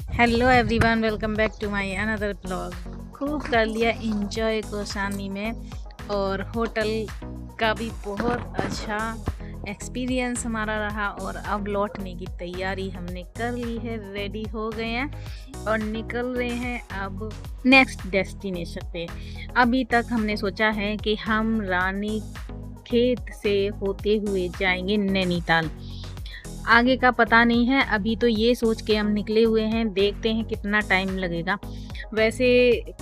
Hello everyone, welcome back to my another blog. खूब कर लिया इंजॉय कौसानी में और होटल का भी बहुत अच्छा एक्सपीरियंस हमारा रहा। और अब लौटने की तैयारी हमने कर ली है, रेडी हो गए हैं और निकल रहे हैं अब नेक्स्ट डेस्टिनेशन पे। अभी तक हमने सोचा है कि हम रानी खेत से होते हुए जाएंगे नैनीताल। आगे का पता नहीं है, अभी तो ये सोच के हम निकले हुए हैं, देखते हैं कितना टाइम लगेगा। वैसे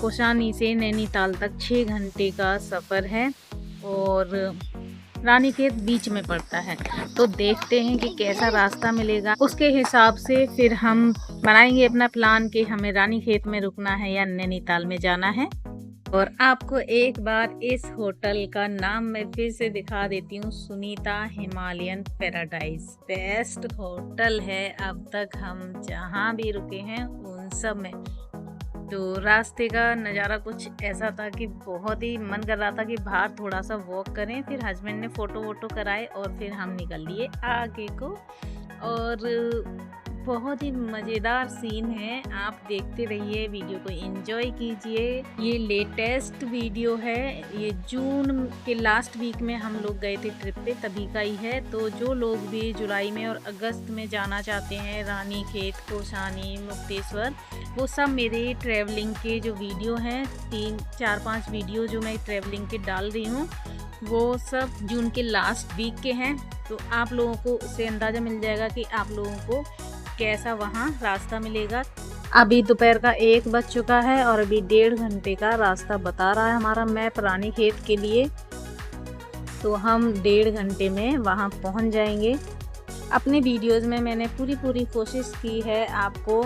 कौसानी से नैनीताल तक 6 घंटे का सफ़र है और रानीखेत बीच में पड़ता है, तो देखते हैं कि कैसा रास्ता मिलेगा। उसके हिसाब से फिर हम बनाएंगे अपना प्लान कि हमें रानीखेत में रुकना है या नैनीताल में जाना है। और आपको एक बार इस होटल का नाम मैं फिर से दिखा देती हूँ, Sunita Himalayan paradise. Best hotel है अब तक हम जहाँ भी रुके हैं उन सब में। तो रास्ते का नज़ारा कुछ ऐसा था कि बहुत ही मन कर रहा था कि बाहर थोड़ा सा वॉक करें। फिर हस्बैंड ने फ़ोटो वोटो कराए और फिर हम निकल लिए आगे को। और बहुत ही मज़ेदार सीन है, आप देखते रहिए, वीडियो को एंजॉय कीजिए। ये लेटेस्ट वीडियो है, ये जून के लास्ट वीक में हम लोग गए थे ट्रिप पे, तभी का ही है। तो जो लोग भी जुलाई में और अगस्त में जाना चाहते हैं रानीखेत, कौसानी, मुक्तेश्वर, वो सब मेरे ट्रैवलिंग के जो वीडियो हैं, 3-4-5 वीडियो जो मैं ट्रैवलिंग के डाल रही हूँ, वो सब जून के लास्ट वीक के हैं। तो आप लोगों को उससे अंदाज़ा मिल जाएगा कि आप लोगों को कैसा वहाँ रास्ता मिलेगा। अभी दोपहर का 1 बज चुका है और अभी 1.5 घंटे का रास्ता बता रहा है हमारा मैप रानीखेत के लिए। तो हम 1.5 घंटे में वहाँ पहुँच जाएंगे। अपने वीडियोज़ में मैंने पूरी कोशिश की है आपको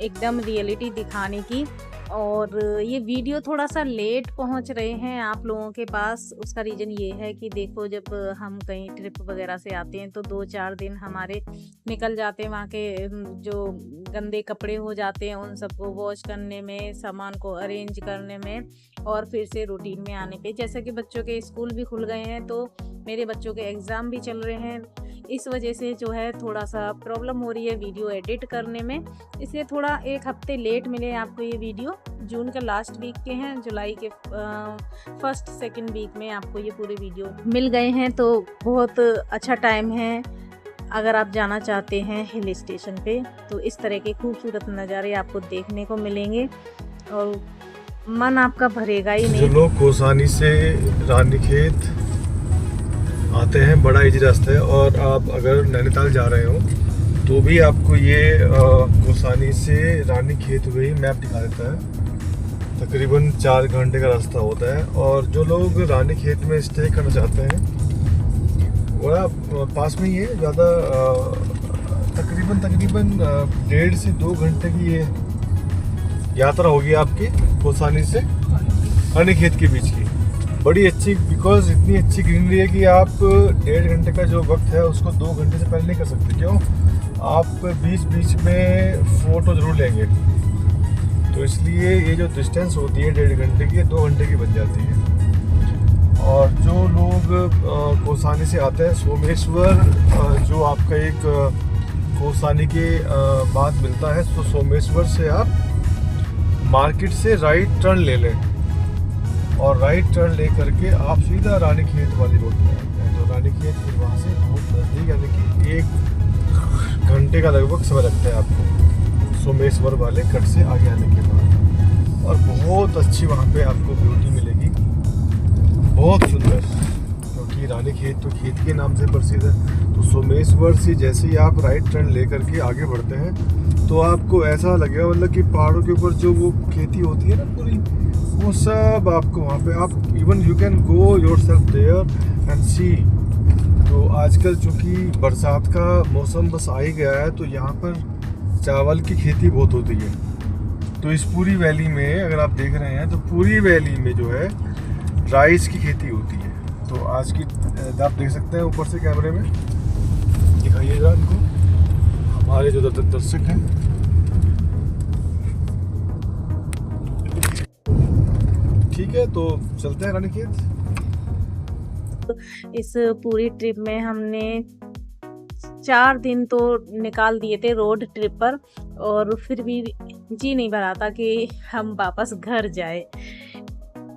एकदम रियलिटी दिखाने की। और ये वीडियो थोड़ा सा लेट पहुंच रहे हैं आप लोगों के पास। उसका रीज़न ये है कि देखो, जब हम कहीं ट्रिप वगैरह से आते हैं तो 2-4 दिन हमारे निकल जाते हैं वहाँ के जो गंदे कपड़े हो जाते हैं उन सबको वॉश करने में, सामान को अरेंज करने में और फिर से रूटीन में आने पे। जैसे कि बच्चों के स्कूल भी खुल गए हैं तो मेरे बच्चों के एग्ज़ाम भी चल रहे हैं, इस वजह से जो है थोड़ा सा प्रॉब्लम हो रही है वीडियो एडिट करने में, इसलिए थोड़ा 1 हफ्ते लेट मिले आपको ये वीडियो। जून का लास्ट वीक के हैं, जुलाई के 1st-2nd वीक में आपको ये पूरे वीडियो मिल गए हैं। तो बहुत अच्छा टाइम है अगर आप जाना चाहते हैं हिल स्टेशन पे, तो इस तरह के खूबसूरत नज़ारे आपको देखने को मिलेंगे और मन आपका भरेगा ही नहीं। जो लोग कौसानी से रानीखेत आते हैं, बड़ा इजी रास्ता है। और आप अगर नैनीताल जा रहे हो तो भी आपको ये कौसानी से रानीखेत हुए ही मैप दिखा देता है। तकरीबन 4 घंटे का रास्ता होता है। और जो लोग रानीखेत में स्टे करना चाहते हैं वो पास में ही है, ज़्यादा तकरीबन 1.5 से 2 घंटे की ये यात्रा होगी आपकी कौसानी से रानीखेत के बीच की। बड़ी अच्छी, बिकॉज इतनी अच्छी ग्रीनरी है कि आप 1.5 घंटे का जो वक्त है उसको 2 घंटे से पहले नहीं कर सकते। क्यों? आप बीच में फ़ोटो ज़रूर लेंगे, तो इसलिए ये जो डिस्टेंस होती है 1.5 घंटे की, 2 घंटे की बन जाती है। और जो लोग कौसानी से आते हैं, सोमेश्वर जो आपका एक कौसानी के बाद मिलता है, तो सोमेश्वर से आप मार्केट से राइट टर्न ले लें और राइट टर्न ले करके आप सीधा रानीखेत वाली रोड पे आते हैं। तो रानीखेत फिर वहाँ से बहुत नज़दीक, यानी कि 1 घंटे का लगभग समय लगता है आपको सोमेश्वर वाले कट से आगे आने के बाद। और बहुत अच्छी वहाँ पे आपको ब्यूटी मिलेगी, बहुत सुंदर, क्योंकि रानीखेत तो खेत के नाम से प्रसिद्ध है। तो सोमेश्वर से जैसे ही आप राइट टर्न ले करके आगे बढ़ते हैं तो आपको ऐसा लगेगा, मतलब कि पहाड़ों के ऊपर जो वो खेती होती है ना पूरी, वो सब आपको वहाँ पे, आप even you can go yourself there and see. तो आजकल चूँकि बरसात का मौसम बस आ ही गया है, तो यहाँ पर चावल की खेती बहुत होती है। तो इस पूरी वैली में अगर आप देख रहे हैं तो पूरी वैली में जो है राइस की खेती होती है। तो आज की आप देख सकते हैं ऊपर से कैमरे में, दिखाइएगा इनको, हमारे जो दर्शक हैं। ठीक है, तो चलते हैं रानीखेत। इस पूरी ट्रिप में हमने 4 दिन तो निकाल दिए थे रोड ट्रिप पर, और फिर भी जी नहीं भरा था कि हम वापस घर जाए।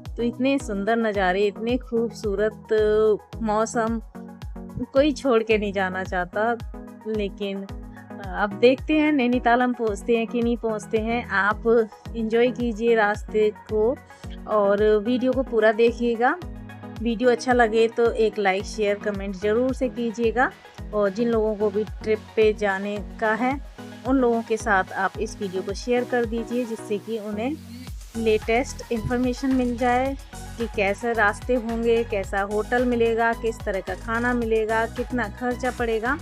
तो इतने सुंदर नज़ारे, इतने खूबसूरत मौसम, कोई छोड़ के नहीं जाना चाहता। लेकिन अब देखते हैं नैनीताल हम पहुंचते हैं कि नहीं पहुंचते हैं। आप एंजॉय कीजिए रास्ते को और वीडियो को पूरा देखिएगा। वीडियो अच्छा लगे तो एक लाइक शेयर कमेंट ज़रूर से कीजिएगा। और जिन लोगों को भी ट्रिप पे जाने का है उन लोगों के साथ आप इस वीडियो को शेयर कर दीजिए, जिससे कि उन्हें लेटेस्ट इन्फॉर्मेशन मिल जाए कि कैसे रास्ते होंगे, कैसा होटल मिलेगा, किस तरह का खाना मिलेगा, कितना खर्चा पड़ेगा।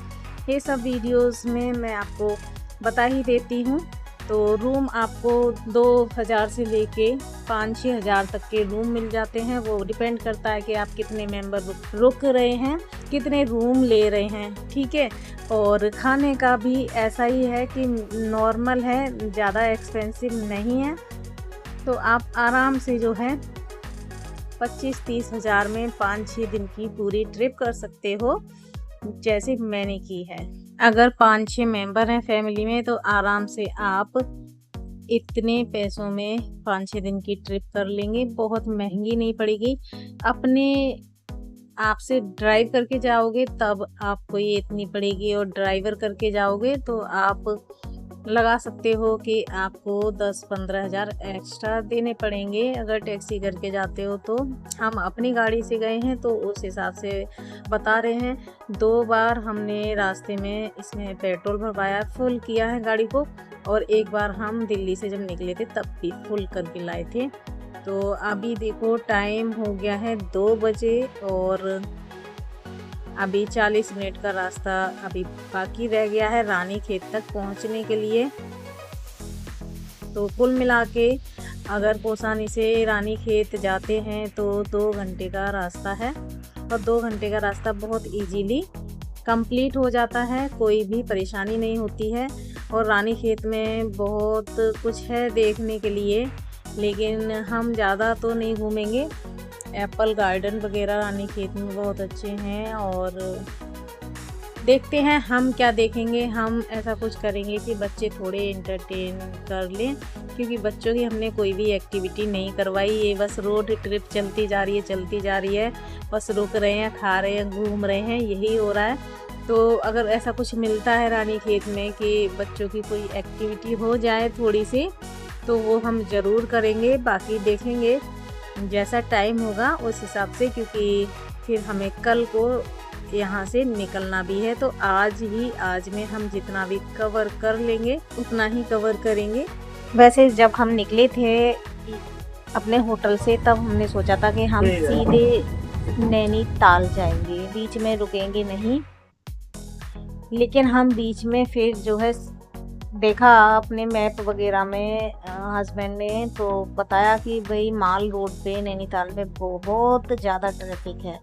ये सब वीडियोस में मैं आपको बता ही देती हूँ। तो रूम आपको 2000 से लेके 5-6 हज़ार तक के रूम मिल जाते हैं। वो डिपेंड करता है कि आप कितने मेंबर रुक रहे हैं, कितने रूम ले रहे हैं, ठीक है। और खाने का भी ऐसा ही है कि नॉर्मल है, ज़्यादा एक्सपेंसिव नहीं है। तो आप आराम से जो है 25-30 हज़ार में 5-6 दिन की पूरी ट्रिप कर सकते हो, जैसे मैंने की है। अगर 5-6 मेंबर हैं फैमिली में तो आराम से आप इतने पैसों में 5-6 दिन की ट्रिप कर लेंगे। बहुत महंगी नहीं पड़ेगी। अपने आप से ड्राइव करके जाओगे तब आपको ये इतनी पड़ेगी, और ड्राइवर करके जाओगे तो आप लगा सकते हो कि आपको 10-15 हज़ार एक्स्ट्रा देने पड़ेंगे। अगर टैक्सी करके जाते हो तो हम अपनी गाड़ी से गए हैं तो उस हिसाब से बता रहे हैं। 2 बार हमने रास्ते में इसमें पेट्रोल भरवाया, फुल किया है गाड़ी को, और एक बार हम दिल्ली से जब निकले थे तब भी फुल करके लाए थे। तो अभी देखो टाइम हो गया है 2 बजे और अभी 40 मिनट का रास्ता अभी बाकी रह गया है रानीखेत तक पहुंचने के लिए। तो कुल मिला के अगर कौसानी से रानीखेत जाते हैं तो 2 घंटे का रास्ता है, और 2 घंटे का रास्ता बहुत इजीली कंप्लीट हो जाता है, कोई भी परेशानी नहीं होती है। और रानीखेत में बहुत कुछ है देखने के लिए, लेकिन हम ज़्यादा तो नहीं घूमेंगे। एप्पल गार्डन वगैरह रानीखेत में बहुत अच्छे हैं, और देखते हैं हम क्या देखेंगे। हम ऐसा कुछ करेंगे कि बच्चे थोड़े एंटरटेन कर लें, क्योंकि बच्चों की हमने कोई भी एक्टिविटी नहीं करवाई। ये बस रोड ट्रिप चलती जा रही है, बस रुक रहे हैं, खा रहे हैं, घूम रहे हैं, यही हो रहा है। तो अगर ऐसा कुछ मिलता है रानीखेत में कि बच्चों की कोई एक्टिविटी हो जाए थोड़ी सी, तो वो हम ज़रूर करेंगे। बाकी देखेंगे जैसा टाइम होगा उस हिसाब से, क्योंकि फिर हमें कल को यहाँ से निकलना भी है। तो आज में हम जितना भी कवर कर लेंगे उतना ही कवर करेंगे। वैसे जब हम निकले थे अपने होटल से तब हमने सोचा था कि हम सीधे नैनीताल जाएंगे, बीच में रुकेंगे नहीं। लेकिन हम बीच में फिर जो है देखा अपने मैप वगैरह में, हस्बैंड ने तो बताया कि भाई माल रोड पे नैनीताल में बहुत ज़्यादा ट्रैफिक है।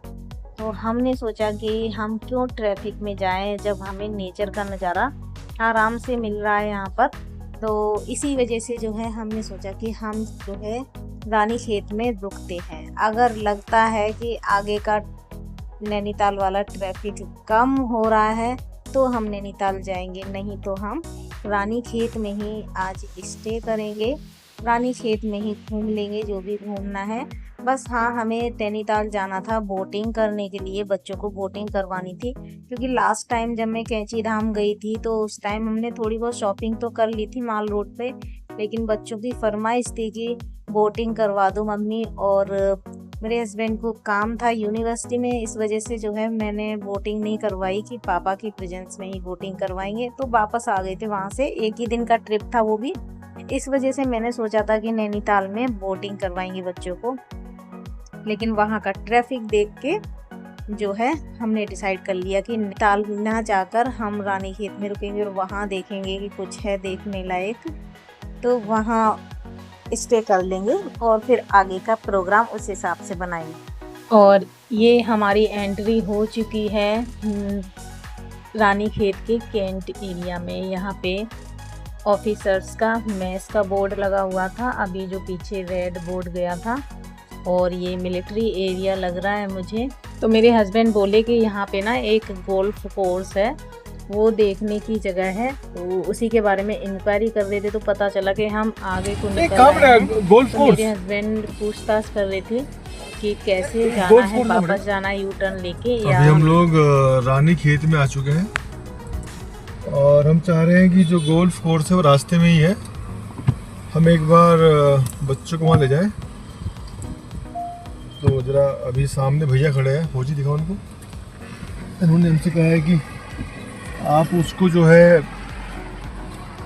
तो हमने सोचा कि हम क्यों ट्रैफिक में जाएं जब हमें नेचर का नज़ारा आराम से मिल रहा है यहाँ पर। तो इसी वजह से जो है हमने सोचा कि हम जो है रानीखेत में रुकते हैं। अगर लगता है कि आगे का नैनीताल वाला ट्रैफिक कम हो रहा है तो हम नैनीताल जाएंगे, नहीं तो हम रानीखेत में ही आज स्टे करेंगे। रानीखेत में ही घूम लेंगे जो भी घूमना है। बस हाँ, हमें नैनीताल जाना था बोटिंग करने के लिए, बच्चों को बोटिंग करवानी थी। क्योंकि लास्ट टाइम जब मैं कैंची धाम गई थी तो उस टाइम हमने थोड़ी बहुत शॉपिंग तो कर ली थी माल रोड पे, लेकिन बच्चों की फरमाइश थी कि बोटिंग करवा दो मम्मी। और मेरे हस्बैंड को काम था यूनिवर्सिटी में, इस वजह से जो है मैंने बोटिंग नहीं करवाई कि पापा की प्रेजेंस में ही बोटिंग करवाएंगे। तो वापस आ गए थे वहाँ से, एक ही दिन का ट्रिप था वो भी। इस वजह से मैंने सोचा था कि नैनीताल में बोटिंग करवाएंगे बच्चों को, लेकिन वहाँ का ट्रैफिक देख के जो है हमने डिसाइड कर लिया कि नैनीताल ना जाकर हम रानीखेत में रुकेंगे और वहाँ देखेंगे कि कुछ है देखने लायक, तो वहाँ स्टे कर लेंगे और फिर आगे का प्रोग्राम उस हिसाब से बनाएंगे। और ये हमारी एंट्री हो चुकी है रानीखेत के कैंट एरिया में। यहाँ पे ऑफिसर्स का मेस का बोर्ड लगा हुआ था, अभी जो पीछे रेड बोर्ड गया था, और ये मिलिट्री एरिया लग रहा है मुझे। तो मेरे हस्बैंड बोले कि यहाँ पे ना एक गोल्फ कोर्स है, वो देखने की जगह है, तो उसी के बारे में इंक्वायरी कर रहे थे। तो पता चला कि हम आगे को निकल रहे हैं। गोल्फ तो कोर्स। मेरे हस्बैंड पूछताछ कर रहे थे कि कैसे जाना है, वापस जाना है यू टर्न लेके या। अभी हम लोग रानी खेत में आ चुके हैं और हम चाह रहे हैं कि जो गोल्फ कोर्स है वो रास्ते में ही है। हम एक बार बच्चों को वहाँ ले जाएं। तो जरा अभी सामने भैया खड़े हैं, फौजी दिखाओ उनको। उन्होंने हमसे कहा है कि आप उसको जो है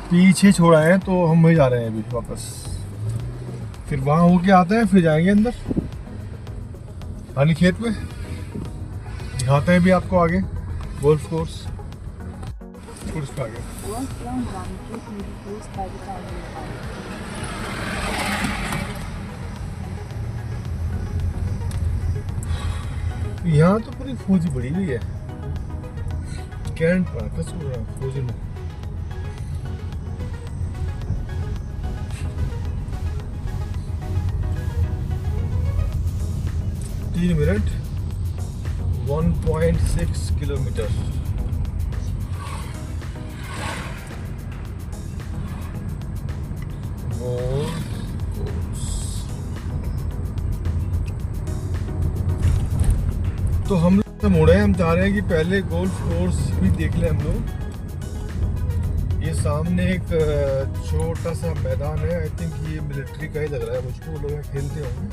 पीछे छोड़ा है, तो हम वहीं जा रहे हैं अभी वापस। फिर वहाँ होके आते हैं, फिर जाएंगे अंदर रानी खेत में। दिखाते हैं भी आपको आगे गोल्फ कोर्स पे आगे। यहाँ तो पूरी फौजी बड़ी हुई है। कैंट पर कसो फौजी में। तीन मिनट 1.6 किलोमीटर। तो हम लोग से मुड़े, हम चाह रहे हैं कि पहले गोल्फ कोर्स भी देख लें हम लोग। ये सामने एक छोटा सा मैदान है, आई थिंक ये मिलिट्री का ही लग रहा है मुझको। वो लोग यहाँ खेलते होंगे,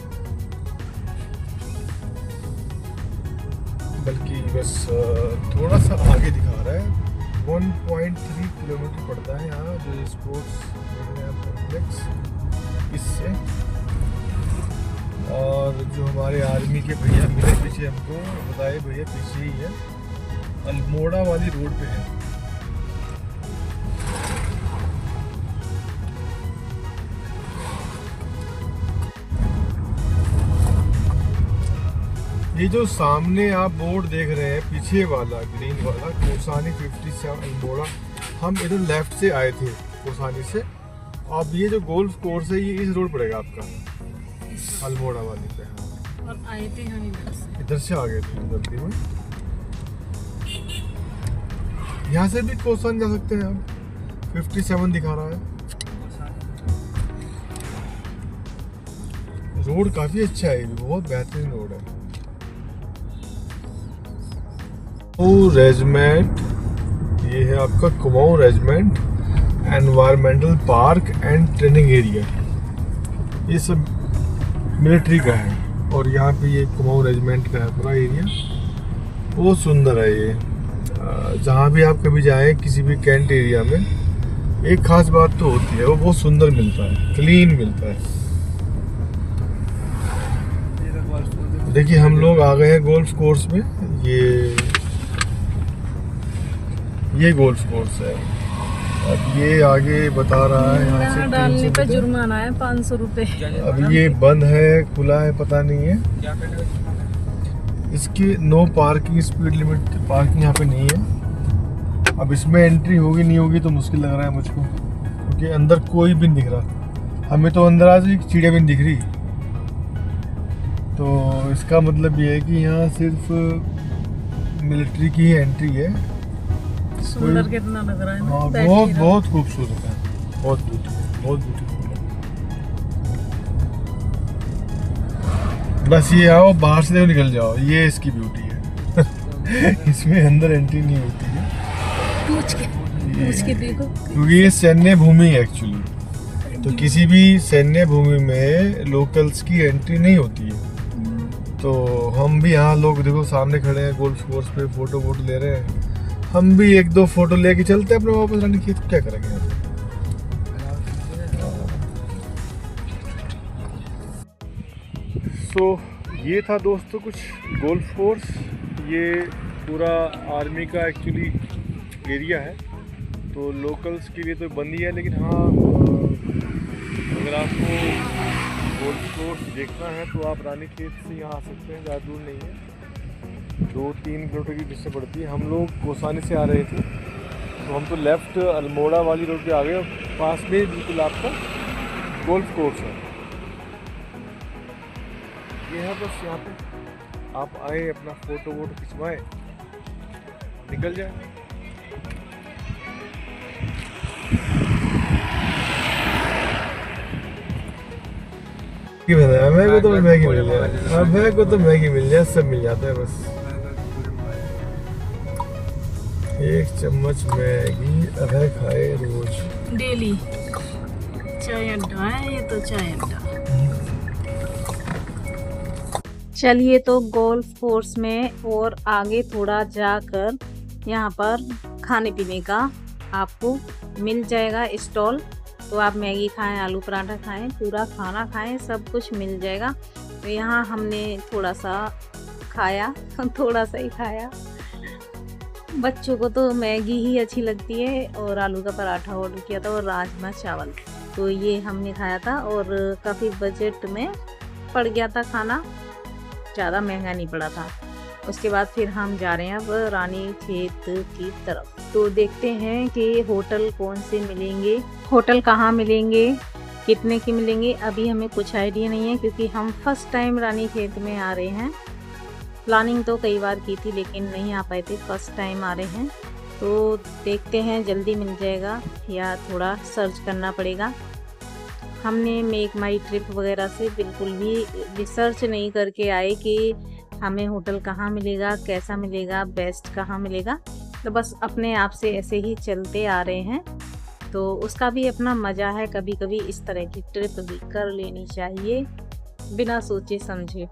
बल्कि बस थोड़ा सा आगे दिखा रहा है। 1.3 किलोमीटर पड़ता है यहाँ जो स्पोर्ट्स कॉम्प्लेक्स इससे। और जो हमारे आर्मी के भैया मिले पीछे, हमको बताए भैया पीछे ही है, अल्मोड़ा वाली रोड पे है। ये जो सामने आप बोर्ड देख रहे हैं पीछे वाला ग्रीन वाला, कोसानी 57 अल्मोड़ा। हम इधर लेफ्ट से आए थे कोसानी से। अब ये जो गोल्फ कोर्स है ये इस रोड पड़ेगा आपका, अल्मोड़ा वाली पे। और आए थे हम इधर से आ गए थे जल्दी में। यहाँ से भी कोसान जा सकते हैं आप। 57 दिखा रहा है। रोड काफी अच्छा है, बहुत बेहतरीन रोड है। रेजिमेंट, ये है आपका Kumaon regiment environmental park and training area. ये सब मिलिट्री का है। और यहाँ पे ये कुमाऊं रेजिमेंट का है पूरा एरिया। बहुत सुंदर है ये। जहाँ भी आप कभी जाएं किसी भी कैंट एरिया में, एक खास बात तो होती है, वो बहुत सुंदर मिलता है, क्लीन मिलता है। देखिए हम लोग आ गए हैं गोल्फ कोर्स में। ये गोल्फ कोर्स है। अब ये आगे बता रहा है यहाँ से डालने पे जुर्माना है 500 रुपए। अब ये बंद है खुला है पता नहीं है। इसकी no parking speed limit, parking यहाँ पे नहीं है। अब इसमें एंट्री होगी नहीं होगी तो मुश्किल लग रहा है मुझको, क्योंकि अंदर कोई भी नहीं दिख रहा। हमें तो अंदर आज एक चिड़िया भी नहीं दिख रही। तो इसका मतलब ये है कि यहाँ सिर्फ मिलिट्री की ही एंट्री है। सुंदर कितना लग रहा है ना। हाँ, बहुत खूबसूरत है, बहुत ब्यूटीफुल है। बस ये आओ बाहर से निकल जाओ, ये इसकी ब्यूटी है। इसमें अंदर एंट्री नहीं होती है। पूछ के देखो, क्योंकि ये सैन्य भूमि है एक्चुअली। तो किसी भी सैन्य भूमि में लोकल्स की एंट्री नहीं होती है। तो हम भी यहाँ लोग देखो सामने खड़े हैं गोल्फ कोर्स पे, फोटो ले रहे हैं। हम भी एक दो फोटो लेके चलते हैं अपने वापस रानी खेत। क्या करेंगे यहाँ पे। ये था दोस्तों कुछ गोल्फ कोर्स। ये पूरा आर्मी का एक्चुअली एरिया है, तो लोकल्स के लिए तो बंद ही है। लेकिन हाँ, अगर आपको गोल्फ कोर्स देखना है तो आप रानी खेत से यहाँ आ सकते हैं, ज़्यादा दूर नहीं है। 2-3 किलोमीटर की डिस्टेंस पड़ती है। हम लोग कोसानी से आ रहे थे, तो हम तो लेफ्ट अल्मोड़ा वाली रोड पे आ गए। पास में बिल्कुल आपका गोल्फ कोर्स है। ये है बस, यहाँ पे आप आए, अपना फोटो खिंचवाएं, निकल जाए। मैगी बनाया, मेरे को तो मैगी मिल जाए, अब मेरे को तो मैगी मिल जाए, सब मिल जाता है बस। 1 चम्मच मैगी अभय खाए रोज डेली। चाय अड्डा है ये तो, चाय अड्डा। चलिए तो गोल्फ कोर्स में और आगे थोड़ा जाकर यहाँ पर खाने पीने का आपको मिल जाएगा स्टॉल। तो आप मैगी खाएं, आलू पराठा खाएं, पूरा खाना खाएं, सब कुछ मिल जाएगा। तो यहाँ हमने थोड़ा सा खाया, थोड़ा सा ही खाया। बच्चों को तो मैगी ही अच्छी लगती है और आलू का पराठा ऑर्डर किया था और राजमा चावल, तो ये हमने खाया था और काफ़ी बजट में पड़ गया था खाना, ज़्यादा महंगा नहीं पड़ा था। उसके बाद फिर हम जा रहे हैं अब रानीखेत की तरफ। तो देखते हैं कि होटल कौन से मिलेंगे, होटल कहाँ मिलेंगे, कितने की मिलेंगे, अभी हमें कुछ आइडिया नहीं है क्योंकि हम फर्स्ट टाइम रानीखेत में आ रहे हैं। प्लानिंग तो कई बार की थी लेकिन नहीं आ पाए थे, फर्स्ट टाइम आ रहे हैं। तो देखते हैं जल्दी मिल जाएगा या थोड़ा सर्च करना पड़ेगा। हमने मेक माई ट्रिप वगैरह से बिल्कुल भी रिसर्च नहीं करके आए कि हमें होटल कहाँ मिलेगा, कैसा मिलेगा, बेस्ट कहाँ मिलेगा। तो बस अपने आप से ऐसे ही चलते आ रहे हैं। तो उसका भी अपना मज़ा है, कभी कभी इस तरह की ट्रिप भी कर लेनी चाहिए बिना सोचे समझे।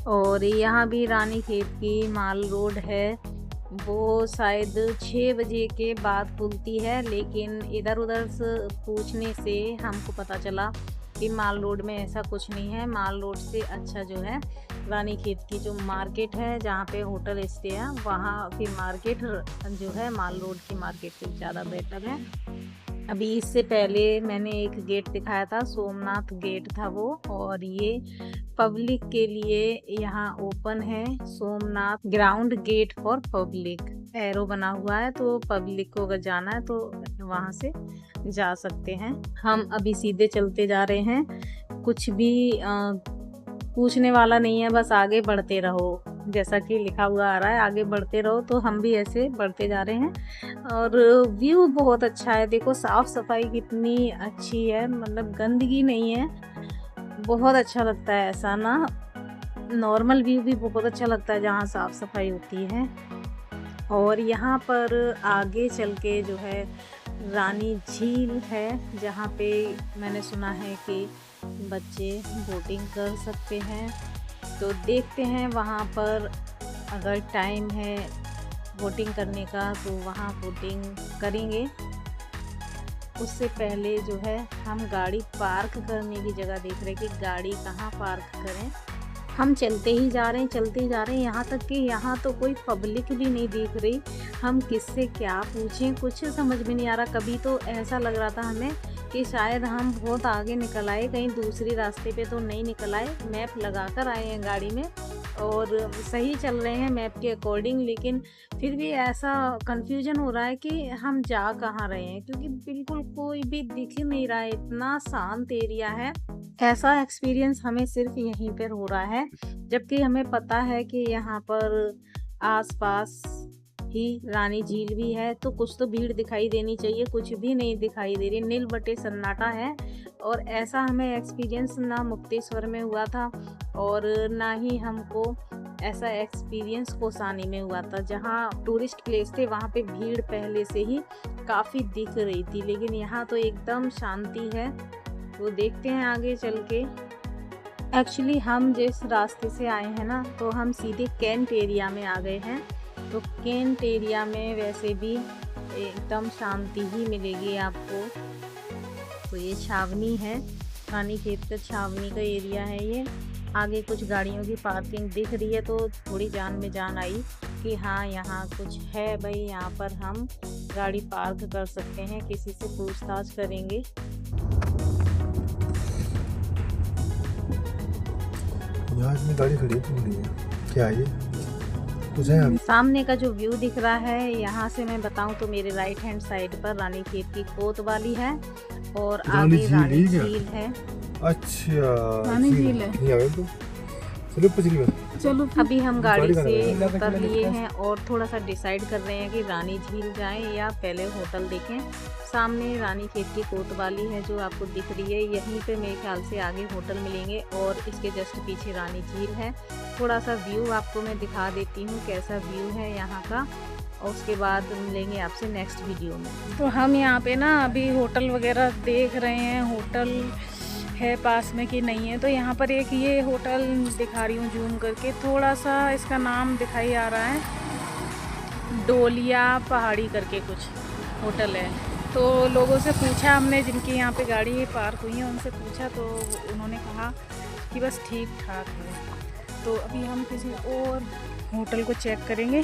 और यहाँ भी रानीखेत की माल रोड है, वो शायद 6 बजे के बाद खुलती है, लेकिन इधर उधर से पूछने से हमको पता चला कि माल रोड में ऐसा कुछ नहीं है। माल रोड से अच्छा जो है रानीखेत की जो मार्केट है जहाँ पे होटल स्टे है, वहाँ की मार्केट जो है माल रोड की मार्केट से ज़्यादा बेटर है। अभी इससे पहले मैंने एक गेट दिखाया था, सोमनाथ गेट था वो, और ये पब्लिक के लिए यहाँ ओपन है, Somnath ground get for public, arrow बना हुआ है। तो पब्लिक को अगर जाना है तो वहाँ से जा सकते हैं। हम अभी सीधे चलते जा रहे हैं, कुछ भी पूछने वाला नहीं है, बस आगे बढ़ते रहो, जैसा कि लिखा हुआ आ रहा है आगे बढ़ते रहो। तो हम भी ऐसे बढ़ते जा रहे हैं और व्यू बहुत अच्छा है। देखो साफ़ सफाई कितनी अच्छी है, मतलब गंदगी नहीं है, बहुत अच्छा लगता है ऐसा ना। नॉर्मल व्यू भी बहुत अच्छा लगता है जहाँ साफ़ सफाई होती है। और यहाँ पर आगे चल के जो है रानी झील है, जहाँ पे मैंने सुना है कि बच्चे बोटिंग कर सकते हैं। तो देखते हैं वहाँ पर अगर टाइम है बोटिंग करने का तो वहाँ बोटिंग करेंगे। उससे पहले जो है हम गाड़ी पार्क करने की जगह देख रहे हैं कि गाड़ी कहाँ पार्क करें। हम चलते ही जा रहे हैं, चलते ही जा रहे हैं, यहाँ तक कि यहाँ तो कोई पब्लिक भी नहीं दिख रही। हम किससे क्या पूछें, कुछ समझ में नहीं आ रहा। कभी तो ऐसा लग रहा था हमें कि शायद हम बहुत आगे निकल आए, कहीं दूसरी रास्ते पे तो नहीं निकल आए। मैप लगा कर आए हैं गाड़ी में और सही चल रहे हैं मैप के अकॉर्डिंग, लेकिन फिर भी ऐसा कंफ्यूजन हो रहा है कि हम जा कहाँ रहे हैं, क्योंकि बिल्कुल कोई भी दिख नहीं रहा है, इतना शांत एरिया है। ऐसा एक्सपीरियंस हमें सिर्फ यहीं पर हो रहा है, जबकि हमें पता है कि यहाँ पर आसपास ही रानी झील भी है, तो कुछ तो भीड़ दिखाई देनी चाहिए, कुछ भी नहीं दिखाई दे रही, नील बटे सन्नाटा है। और ऐसा हमें एक्सपीरियंस ना मुक्तेश्वर में हुआ था और ना ही हमको ऐसा एक्सपीरियंस कोसानी में हुआ था, जहाँ टूरिस्ट प्लेस थे वहाँ पे भीड़ पहले से ही काफ़ी दिख रही थी, लेकिन यहाँ तो एकदम शांति है। तो देखते हैं आगे चल के। एक्चुअली हम जिस रास्ते से आए हैं ना, तो हम सीधे कैंट एरिया में आ गए हैं। तो कैंट एरिया में वैसे भी एकदम शांति ही मिलेगी आपको। तो ये छावनी है, रानीखेत का छावनी का एरिया है ये। आगे कुछ गाड़ियों की पार्किंग दिख रही है, तो थोड़ी जान में जान आई कि हाँ यहाँ कुछ है भाई, यहाँ पर हम गाड़ी पार्क कर सकते हैं, किसी से पूछताछ करेंगे। यहाँ गाड़ी खड़ी है, क्या है ये? कुछ है? सामने का जो व्यू दिख रहा है, यहाँ से मैं बताऊं तो मेरे राइट हैंड साइड पर रानीखेत की कोतवाली है और आगे रानी झील है। अच्छा, रानी झील है। चलो पिछली बार। चलो अभी हम गाड़ी से गाड़ी उतर लिए हैं और थोड़ा सा डिसाइड कर रहे हैं कि रानी झील जाएं या पहले होटल देखें। सामने रानी खेत की कोतवाली है जो आपको दिख रही है, यहीं पे मेरे ख्याल से आगे होटल मिलेंगे और इसके जस्ट पीछे रानी झील है। थोड़ा सा व्यू आपको मैं दिखा देती हूँ कैसा व्यू है यहाँ का, और उसके बाद मिलेंगे आपसे नेक्स्ट वीडियो में। तो हम यहाँ पे ना अभी होटल वगैरह देख रहे हैं, होटल है पास में कि नहीं है। तो यहाँ पर एक ये होटल दिखा रही हूँ जूम करके, थोड़ा सा इसका नाम दिखाई आ रहा है, डोलिया पहाड़ी करके कुछ होटल है। तो लोगों से पूछा हमने जिनकी यहाँ पे गाड़ी पार्क हुई है, उनसे पूछा तो उन्होंने कहा कि बस ठीक ठाक है। तो अभी हम किसी और होटल को चेक करेंगे।